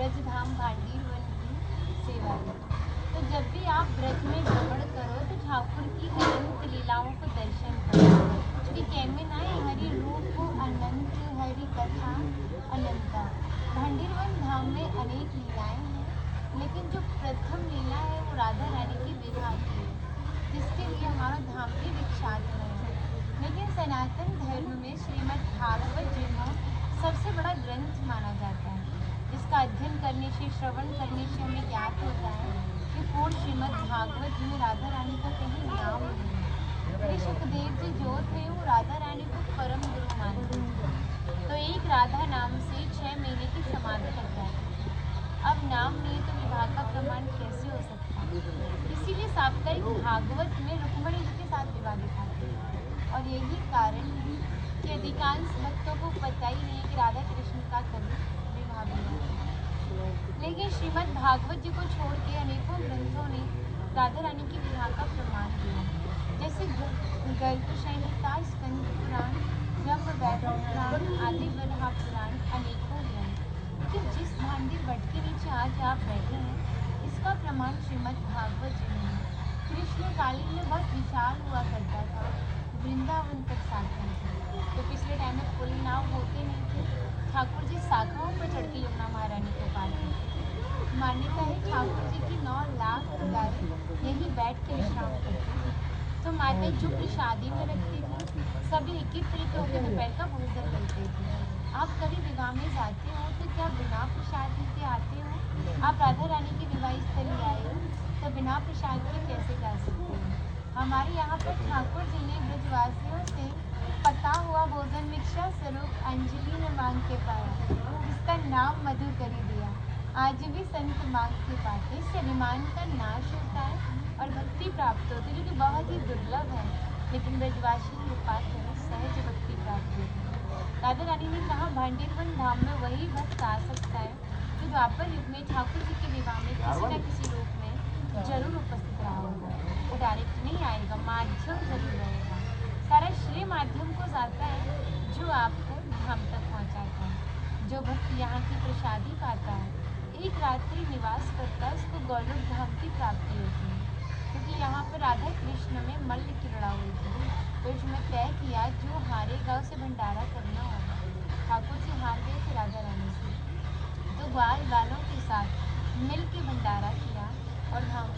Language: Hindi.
ब्रज धाम भांडीर वन की सेवा की। तो जब भी आप ब्रज में भ्रमण करो तो ठाकुर की अनंत लीलाओं को दर्शन करो। क्योंकि कहने ना है हरि रूप अनंत हरि कथा अनंता। भांडीर वन धाम में अनेक लीलाएं हैं, लेकिन जो प्रथम लीला है वो राधा रानी की विवाह की है, जिसके लिए हमारा धाम भी विख्यात है। लेकिन सनातन धर्म में श्रीमद् भागवत जी को सबसे बड़ा ग्रंथ माना जाता है, जिसका अध्ययन करने से, श्रवण करने से हमें ज्ञात होता है कि पूर्ण श्रीमद् भागवत जी में राधा रानी का कहीं नाम नहीं है। श्री सुखदेव जी जो थे वो राधा रानी को परम गुरु मानते थे, तो एक राधा नाम से 6 महीने की समाधि लग जाती थी। अब नाम नहीं तो विवाह का प्रमाण कैसे हो सकता है? इसीलिए साप्ताहिक भागवत में रुक्मणी जी के साथ विवाह दिखाते हैं। और यही कारण है कि अधिकांश भक्तों को पता ही नहीं है कि राधा कृष्ण का कभी विवाह भी हुआ। लेकिन श्रीमद् भागवत जी को छोड़ के अनेकों ग्रंथों ने राधा रानी की विवाह का प्रमाण दिया, जैसे गर्ग संहिता, स्कंद पुराण, ब्रह्म वैवर्त पुराण आदि बरहा पुराण, अनेकों ग्रंथ। लेकिन जिस भांडीर वट के नीचे आज आप बैठे हैं, इसका प्रमाण श्रीमद् भागवत जी में है। कृष्ण कालीन में बहुत विशाल हुआ करता था, वृंदावन तक शाखाएं थी। तो पिछले टाइम में पुल नाव होते नहीं थे, ठाकुर जी शाखाओं पर चढ़ के यमुना महारानी को पार करते थे। मान्यता है ठाकुर जी की 9 लाख गायें यही बैठ के विश्राम करती थी। तो माता जो प्रसादी में रखती थी, सभी एकत्रित होकर दोपहर का भोजन लेते थे। आप कभी विवाह में जाते हो तो क्या बिना प्रसादी के आते हो? आप राधा रानी के विवाह स्थल आए हो तो बिना प्रसाद के कैसे जा सकते हो? हमारे यहाँ पर ठाकुर जी ने ब्रजवासियों से पका हुआ भोजन भिक्षा स्वरूप अंजलि में मांग के पाया, जिसका नाम मधु करी दिया। आज भी संत मांग के पाते, इससे अभिमान का नाश होता है और भक्ति प्राप्त होती है, जो कि बहुत ही दुर्लभ है। लेकिन ब्रजवासी कृपा करें, सहज भक्ति प्राप्त होती है। राधा रानी ने कहा भांडीर वन धाम में वही भक्त आ सकता है जो द्वापर युग में ठाकुर जी के विवाह में किसी न किसी रूप में जरूर उपस्थित रहा होगा। वो डायरेक्ट नहीं आएगा, माध्यम जरूर रहेगा। सारा श्रेय माध्यम को जाता है जो आपको धाम तक पहुंचाता है। जो भक्त यहाँ की प्रसादी पाता है, एक रात्रि निवास करता है, उसको गौलोक धाम की प्राप्ति होती है। क्योंकि यहाँ पर राधा कृष्ण में मल्ल की लड़ाई हुई थी, तो इसमें तय किया जो हारेगा उसे भंडारा करना होगा। ठाकुर जी हार गए थे राधा रानी से, तो ग्वाल बालों के साथ मिल के भंडारा किया और धाम